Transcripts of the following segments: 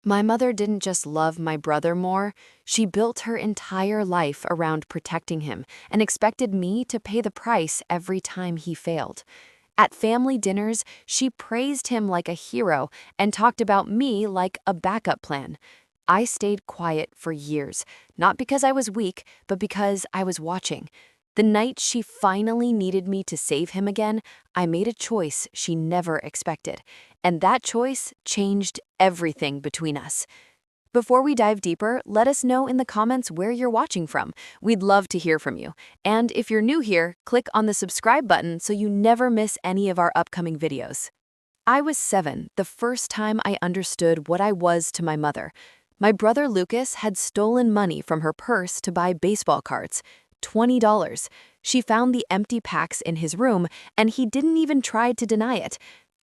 My mother didn't just love my brother more, she built her entire life around protecting him and expected me to pay the price every time he failed. At family dinners, she praised him like a hero and talked about me like a backup plan. I stayed quiet for years, not because I was weak, but because I was watching. The night she finally needed me to save him again, I made a choice she never expected. And that choice changed everything between us. Before we dive deeper, let us know in the comments where you're watching from. We'd love to hear from you. And if you're new here, click on the subscribe button so you never miss any of our upcoming videos. I was 7 the first time I understood what I was to my mother. My brother Lucas had stolen money from her purse to buy baseball cards. $20. She found the empty packs in his room, and he didn't even try to deny it.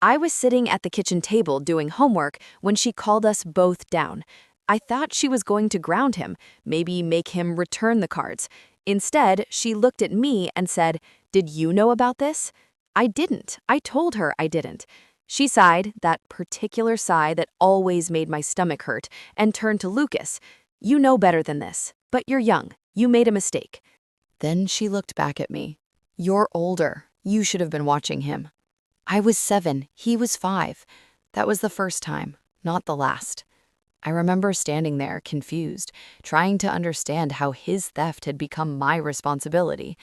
I was sitting at the kitchen table doing homework when she called us both down. I thought she was going to ground him, maybe make him return the cards. Instead, she looked at me and said, "Did you know about this?" I didn't. I told her I didn't. She sighed, that particular sigh that always made my stomach hurt, and turned to Lucas. "You know better than this, but you're young. You made a mistake." Then she looked back at me. "You're older. You should have been watching him." I was 7. He was 5. That was the first time, not the last. I remember standing there, confused, trying to understand how his theft had become my responsibility.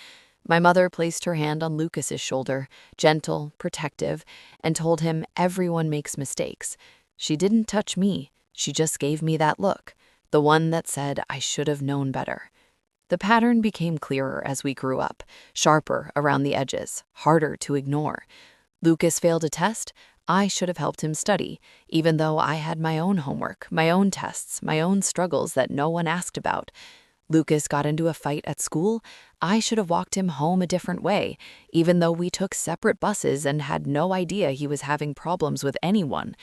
My mother placed her hand on Lucas's shoulder, gentle, protective, and told him everyone makes mistakes. She didn't touch me. She just gave me that look, the one that said I should have known better. The pattern became clearer as we grew up, sharper around the edges, harder to ignore. Lucas failed a test. I should have helped him study, even though I had my own homework, my own tests, my own struggles that no one asked about. Lucas got into a fight at school. I should have walked him home a different way, even though we took separate buses and had no idea he was having problems with anyone.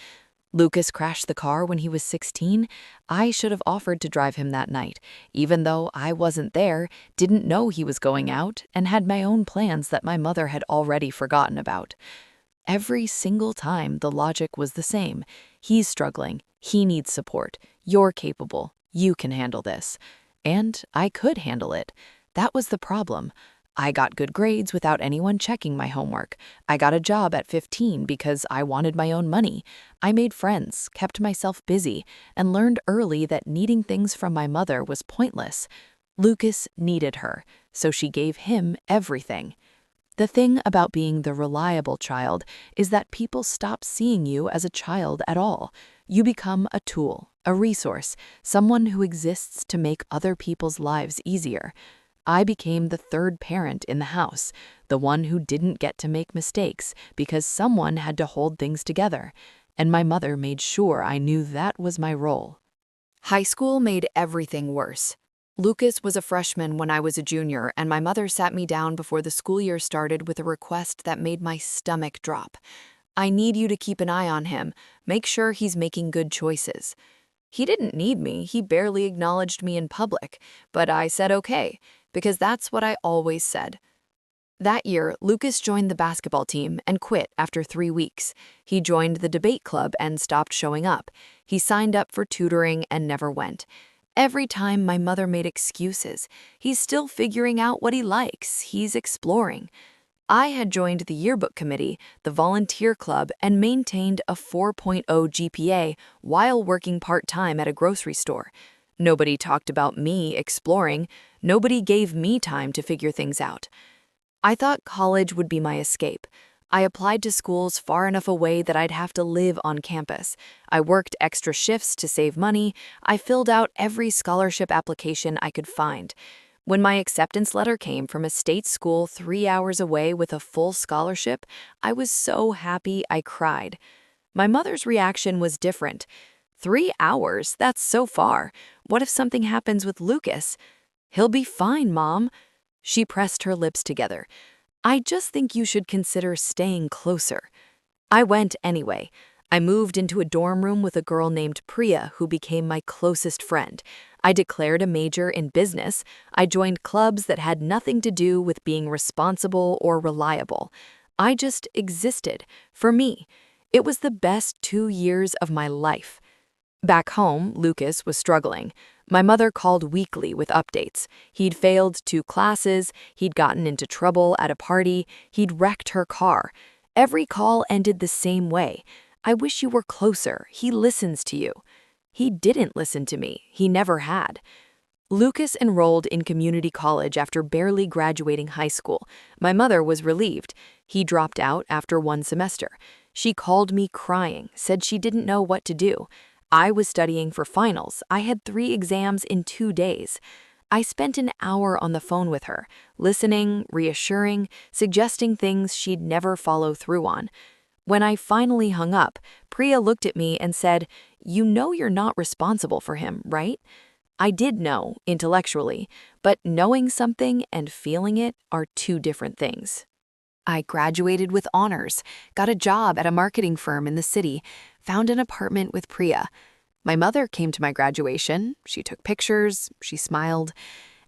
Lucas crashed the car when he was 16. I should have offered to drive him that night, even though I wasn't there, didn't know he was going out, and had my own plans that my mother had already forgotten about. Every single time, the logic was the same. He's struggling. He needs support. You're capable. You can handle this. And I could handle it. That was the problem. I got good grades without anyone checking my homework. I got a job at 15 because I wanted my own money. I made friends, kept myself busy, and learned early that needing things from my mother was pointless. Lucas needed her, so she gave him everything. The thing about being the reliable child is that people stop seeing you as a child at all. You become a tool, a resource, someone who exists to make other people's lives easier. I became the third parent in the house, the one who didn't get to make mistakes because someone had to hold things together, and my mother made sure I knew that was my role. High school made everything worse. Lucas was a freshman when I was a junior, and my mother sat me down before the school year started with a request that made my stomach drop. "I need you to keep an eye on him. Make sure he's making good choices." He didn't need me. He barely acknowledged me in public, but I said okay, because that's what I always said. That year, Lucas joined the basketball team and quit after 3 weeks. He joined the debate club and stopped showing up. He signed up for tutoring and never went. Every time my mother made excuses. He's still figuring out what he likes. He's exploring. I had joined the yearbook committee, the volunteer club, and maintained a 4.0 GPA while working part-time at a grocery store. Nobody talked about me exploring. Nobody gave me time to figure things out. I thought college would be my escape. I applied to schools far enough away that I'd have to live on campus. I worked extra shifts to save money. I filled out every scholarship application I could find. When my acceptance letter came from a state school 3 hours away with a full scholarship, I was so happy I cried. My mother's reaction was different. 3 hours? That's so far. What if something happens with Lucas? "He'll be fine, Mom." She pressed her lips together. "I just think you should consider staying closer." I went anyway. I moved into a dorm room with a girl named Priya who became my closest friend. I declared a major in business. I joined clubs that had nothing to do with being responsible or reliable. I just existed, for me. It was the best 2 years of my life. Back home, Lucas was struggling. My mother called weekly with updates. He'd failed 2 classes, he'd gotten into trouble at a party, he'd wrecked her car. Every call ended the same way. I wish you were closer. He listens to you. He didn't listen to me. He never had. Lucas enrolled in community college after barely graduating high school. My mother was relieved. He dropped out after 1 semester. She called me crying, said she didn't know what to do. I was studying for finals. I had 3 exams in 2 days. I spent an hour on the phone with her, listening, reassuring, suggesting things she'd never follow through on. When I finally hung up, Priya looked at me and said, "You know you're not responsible for him, right?" I did know, intellectually, but knowing something and feeling it are 2 different things. I graduated with honors, got a job at a marketing firm in the city, found an apartment with Priya. My mother came to my graduation, she took pictures, she smiled,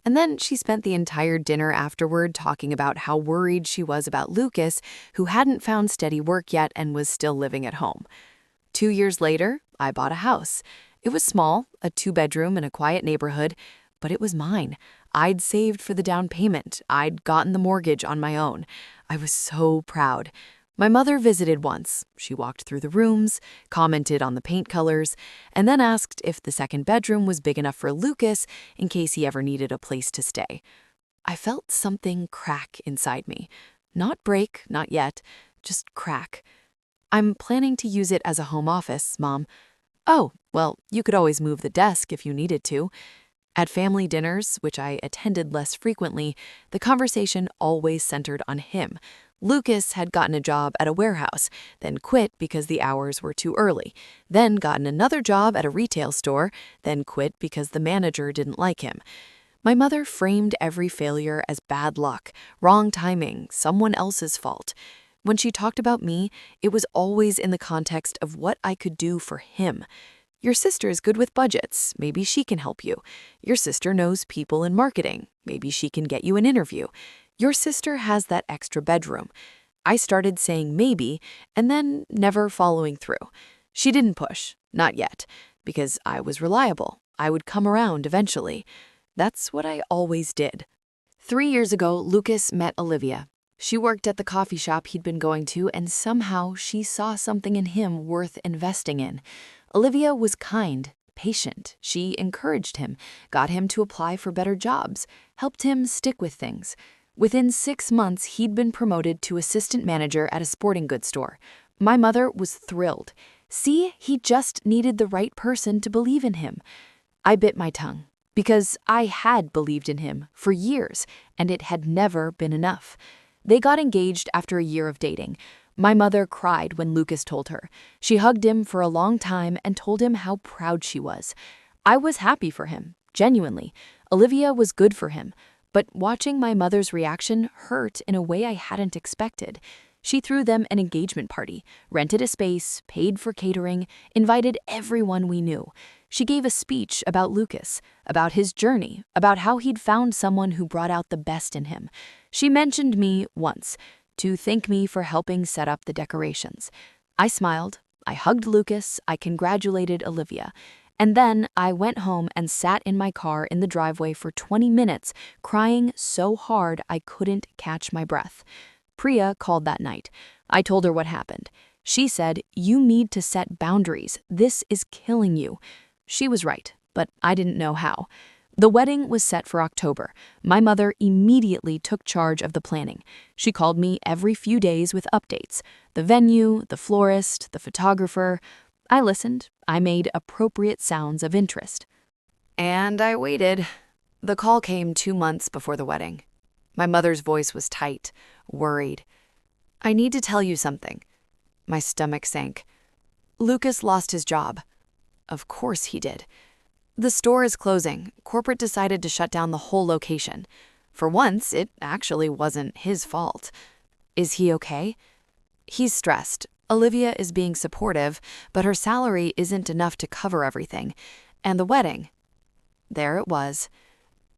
and then she spent the entire dinner afterward talking about how worried she was about Lucas, who hadn't found steady work yet and was still living at home. 2 years later, I bought a house. It was small, a 2-bedroom in a quiet neighborhood, but it was mine. I'd saved for the down payment. I'd gotten the mortgage on my own. I was so proud. My mother visited once. She walked through the rooms, commented on the paint colors, and then asked if the 2nd bedroom was big enough for Lucas in case he ever needed a place to stay. I felt something crack inside me. Not break, not yet, just crack. "I'm planning to use it as a home office, Mom." "Oh, well, you could always move the desk if you needed to." At family dinners, which I attended less frequently, the conversation always centered on him. Lucas had gotten a job at a warehouse, then quit because the hours were too early, then gotten another job at a retail store, then quit because the manager didn't like him. My mother framed every failure as bad luck, wrong timing, someone else's fault. When she talked about me, it was always in the context of what I could do for him. "Your sister is good with budgets. Maybe she can help you. Your sister knows people in marketing. Maybe she can get you an interview. Your sister has that extra bedroom." I started saying maybe and then never following through. She didn't push, not yet, because I was reliable. I would come around eventually. That's what I always did. 3 years ago, Lucas met Olivia. She worked at the coffee shop he'd been going to, and somehow she saw something in him worth investing in. Olivia was kind, patient. She encouraged him, got him to apply for better jobs, helped him stick with things. Within 6 months, he'd been promoted to assistant manager at a sporting goods store. My mother was thrilled. See, he just needed the right person to believe in him. I bit my tongue, because I had believed in him for years, and it had never been enough. They got engaged after a year of dating. My mother cried when Lucas told her. She hugged him for a long time and told him how proud she was. I was happy for him, genuinely. Olivia was good for him. But watching my mother's reaction hurt in a way I hadn't expected. She threw them an engagement party, rented a space, paid for catering, invited everyone we knew. She gave a speech about Lucas, about his journey, about how he'd found someone who brought out the best in him. She mentioned me once, to thank me for helping set up the decorations. I smiled, I hugged Lucas, I congratulated Olivia. And then I went home and sat in my car in the driveway for 20 minutes, crying so hard I couldn't catch my breath. Priya called that night. I told her what happened. She said, "You need to set boundaries. This is killing you." She was right, but I didn't know how. The wedding was set for October. My mother immediately took charge of the planning. She called me every few days with updates. The venue, the florist, the photographer. I listened. I made appropriate sounds of interest. And I waited. The call came 2 months before the wedding. My mother's voice was tight, worried. "I need to tell you something." My stomach sank. "Lucas lost his job." Of course he did. "The store is closing. Corporate decided to shut down the whole location. For once, it actually wasn't his fault." "Is he okay?" "He's stressed. Olivia is being supportive, but her salary isn't enough to cover everything. And the wedding." There it was.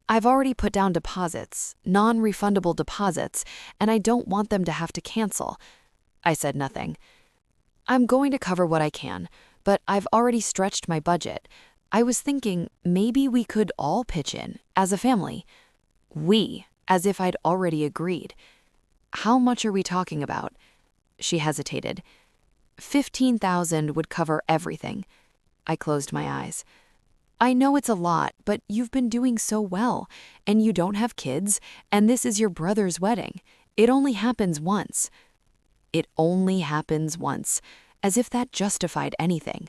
"I've already put down deposits, non-refundable deposits, and I don't want them to have to cancel." I said nothing. "I'm going to cover what I can, but I've already stretched my budget. I was thinking maybe we could all pitch in, as a family. We, as if I'd already agreed. How much are we talking about? She hesitated. 15,000 would cover everything. I closed my eyes. I know it's a lot, but you've been doing so well, and you don't have kids, and this is your brother's wedding. It only happens once. It only happens once, as if that justified anything.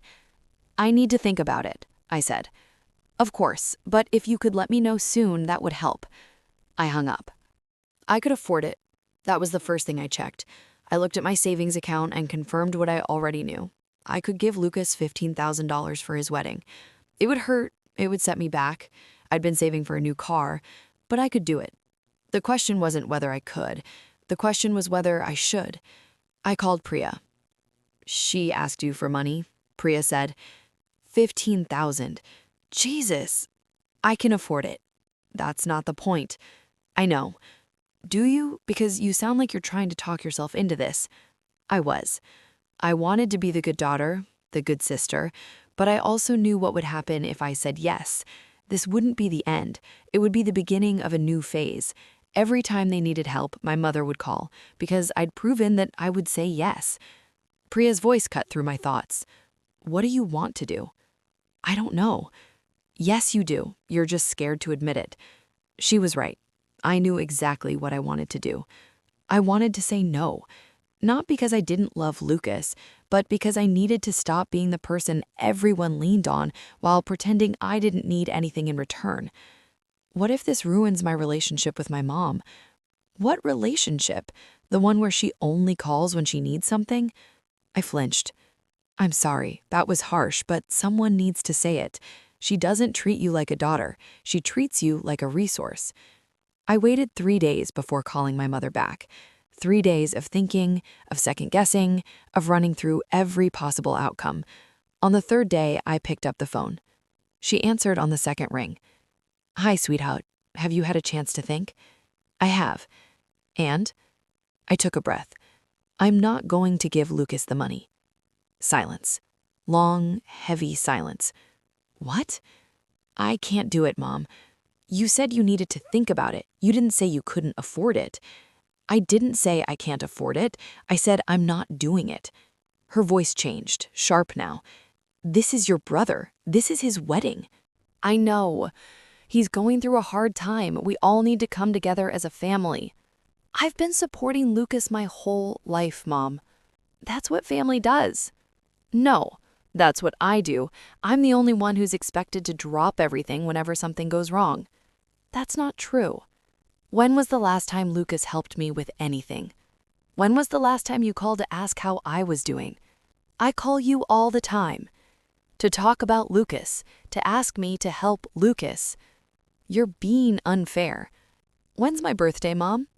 I need to think about it, I said. Of course, but if you could let me know soon, that would help. I hung up. I could afford it. That was the first thing I checked. I looked at my savings account and confirmed what I already knew. I could give Lucas $15,000 for his wedding. It would hurt, it would set me back. I'd been saving for a new car, but I could do it. The question wasn't whether I could. The question was whether I should. I called Priya. She asked you for money, Priya said. 15,000. Jesus. I can afford it. That's not the point. I know. Do you? Because you sound like you're trying to talk yourself into this. I was. I wanted to be the good daughter, the good sister, but I also knew what would happen if I said yes. This wouldn't be the end. It would be the beginning of a new phase. Every time they needed help, my mother would call, because I'd proven that I would say yes. Priya's voice cut through my thoughts. What do you want to do? I don't know. Yes, you do. You're just scared to admit it. She was right. I knew exactly what I wanted to do. I wanted to say no. Not because I didn't love Lucas, but because I needed to stop being the person everyone leaned on while pretending I didn't need anything in return. What if this ruins my relationship with my mom? What relationship? The one where she only calls when she needs something? I flinched. I'm sorry, that was harsh, but someone needs to say it. She doesn't treat you like a daughter. She treats you like a resource. I waited 3 days before calling my mother back. 3 days of thinking, of second-guessing, of running through every possible outcome. On the third day, I picked up the phone. She answered on the second ring. Hi, sweetheart. Have you had a chance to think? I have. And? I took a breath. I'm not going to give Lucas the money. Silence. Long, heavy silence. What? I can't do it, Mom. You said you needed to think about it. You didn't say you couldn't afford it. I didn't say I can't afford it. I said I'm not doing it. Her voice changed, sharp now. This is your brother. This is his wedding. I know. He's going through a hard time. We all need to come together as a family. I've been supporting Lucas my whole life, Mom. That's what family does. No, that's what I do. I'm the only one who's expected to drop everything whenever something goes wrong. That's not true. When was the last time Lucas helped me with anything? When was the last time you called to ask how I was doing? I call you all the time. To talk about Lucas, to ask me to help Lucas. You're being unfair. When's my birthday, Mom?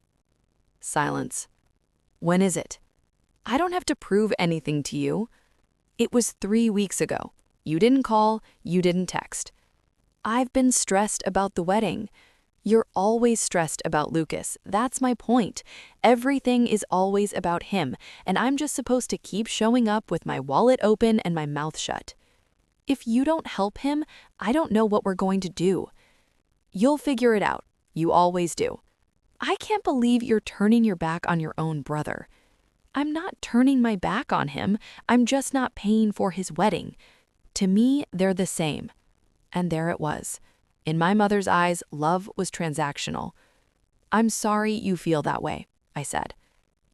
Silence. When is it? I don't have to prove anything to you. It was 3 weeks ago. You didn't call, you didn't text. I've been stressed about the wedding. You're always stressed about Lucas. That's my point. Everything is always about him, and I'm just supposed to keep showing up with my wallet open and my mouth shut. If you don't help him, I don't know what we're going to do. You'll figure it out. You always do. I can't believe you're turning your back on your own brother. I'm not turning my back on him. I'm just not paying for his wedding. To me, they're the same. And there it was. In my mother's eyes, love was transactional. I'm sorry you feel that way, I said.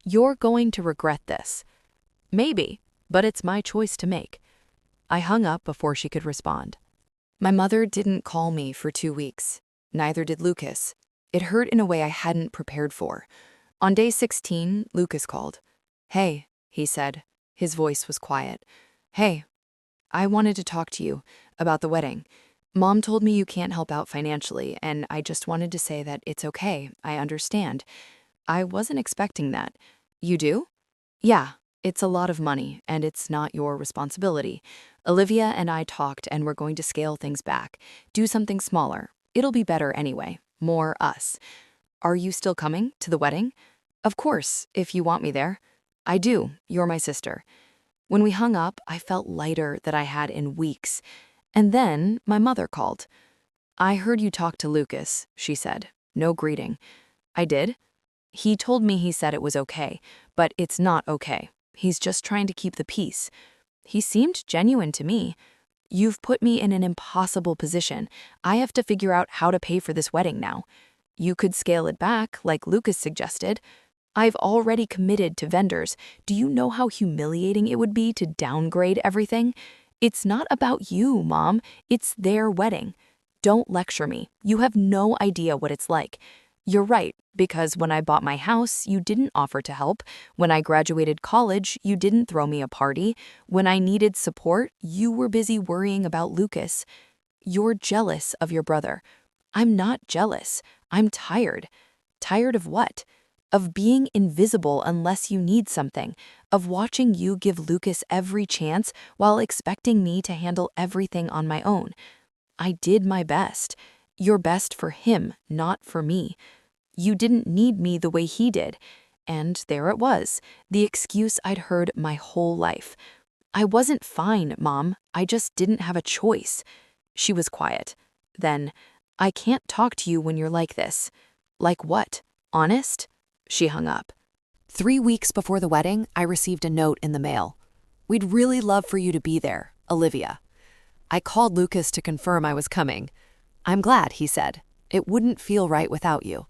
You're going to regret this. Maybe, but it's my choice to make. I hung up before she could respond. My mother didn't call me for 2 weeks. Neither did Lucas. It hurt in a way I hadn't prepared for. On day 16, Lucas called. Hey, he said. His voice was quiet. Hey, I wanted to talk to you about the wedding. Mom told me you can't help out financially, and I just wanted to say that it's okay. I understand. I wasn't expecting that. You do? Yeah, it's a lot of money, and it's not your responsibility. Olivia and I talked, and we're going to scale things back. Do something smaller. It'll be better anyway. More us. Are you still coming to the wedding? Of course, if you want me there. I do. You're my sister. When we hung up, I felt lighter than I had in weeks. And then my mother called. "I heard you talk to Lucas," she said. No greeting. "I did?" "He told me he said it was okay, but it's not okay. He's just trying to keep the peace." He seemed genuine to me. "You've put me in an impossible position. I have to figure out how to pay for this wedding now. You could scale it back, like Lucas suggested. I've already committed to vendors. Do you know how humiliating it would be to downgrade everything? It's not about you, Mom. It's their wedding. Don't lecture me. You have no idea what it's like. You're right, because when I bought my house, you didn't offer to help. When I graduated college, you didn't throw me a party. When I needed support, you were busy worrying about Lucas. You're jealous of your brother. I'm not jealous. I'm tired. Tired of what? Of being invisible unless you need something, of watching you give Lucas every chance while expecting me to handle everything on my own. I did my best. Your best for him, not for me. You didn't need me the way he did. And there it was, the excuse I'd heard my whole life. I wasn't fine, Mom. I just didn't have a choice. She was quiet. Then, "I can't talk to you when you're like this." "Like what? Honest?" She hung up. 3 weeks before the wedding, I received a note in the mail. "We'd really love for you to be there, Olivia." I called Lucas to confirm I was coming. "I'm glad," he said. "It wouldn't feel right without you."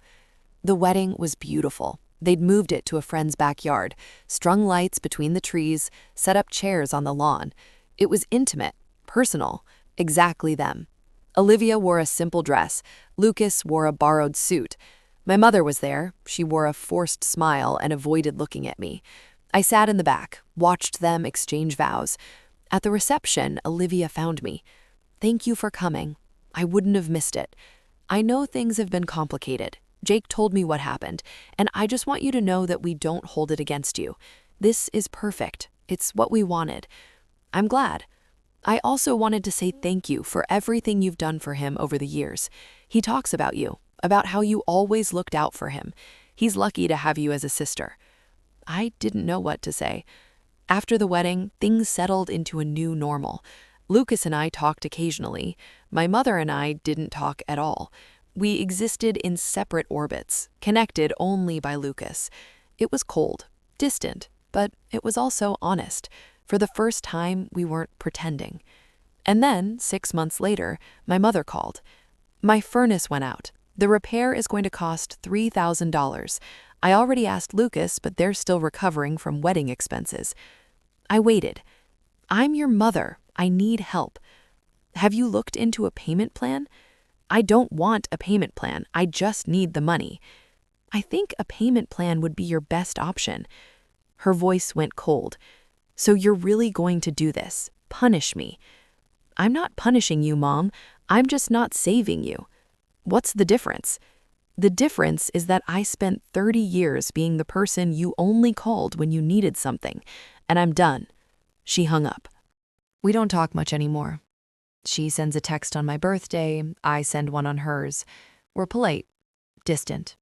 The wedding was beautiful. They'd moved it to a friend's backyard, strung lights between the trees, set up chairs on the lawn. It was intimate, personal, exactly them. Olivia wore a simple dress. Lucas wore a borrowed suit. My mother was there. She wore a forced smile and avoided looking at me. I sat in the back, watched them exchange vows. At the reception, Olivia found me. "Thank you for coming. I wouldn't have missed it. I know things have been complicated. Jake told me what happened, and I just want you to know that we don't hold it against you. This is perfect. It's what we wanted. I'm glad. I also wanted to say thank you for everything you've done for him over the years. He talks about you, about how you always looked out for him. He's lucky to have you as a sister." I didn't know what to say. After the wedding, things settled into a new normal. Lucas and I talked occasionally. My mother and I didn't talk at all. We existed in separate orbits, connected only by Lucas. It was cold, distant, but it was also honest. For the first time, we weren't pretending. And then, 6 months later, my mother called. "My furnace went out. The repair is going to cost $3,000. I already asked Lucas, but they're still recovering from wedding expenses." I waited. "I'm your mother. I need help." "Have you looked into a payment plan?" "I don't want a payment plan. I just need the money." "I think a payment plan would be your best option." Her voice went cold. "So you're really going to do this? Punish me?" "I'm not punishing you, Mom. I'm just not saving you." "What's the difference?" "The difference is that I spent 30 years being the person you only called when you needed something, and I'm done." She hung up. We don't talk much anymore. She sends a text on my birthday, I send one on hers. We're polite, distant.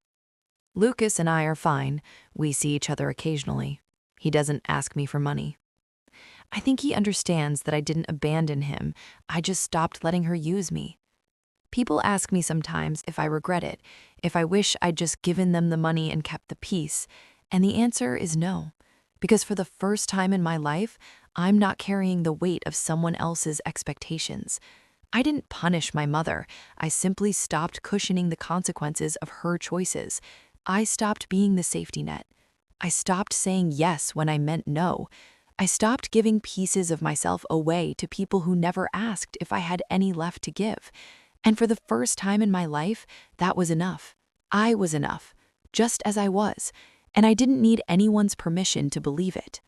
Lucas and I are fine. We see each other occasionally. He doesn't ask me for money. I think he understands that I didn't abandon him. I just stopped letting her use me. People ask me sometimes if I regret it, if I wish I'd just given them the money and kept the peace, and the answer is no. Because for the first time in my life, I'm not carrying the weight of someone else's expectations. I didn't punish my mother. I simply stopped cushioning the consequences of her choices. I stopped being the safety net. I stopped saying yes when I meant no. I stopped giving pieces of myself away to people who never asked if I had any left to give. And for the first time in my life, that was enough. I was enough, just as I was, and I didn't need anyone's permission to believe it.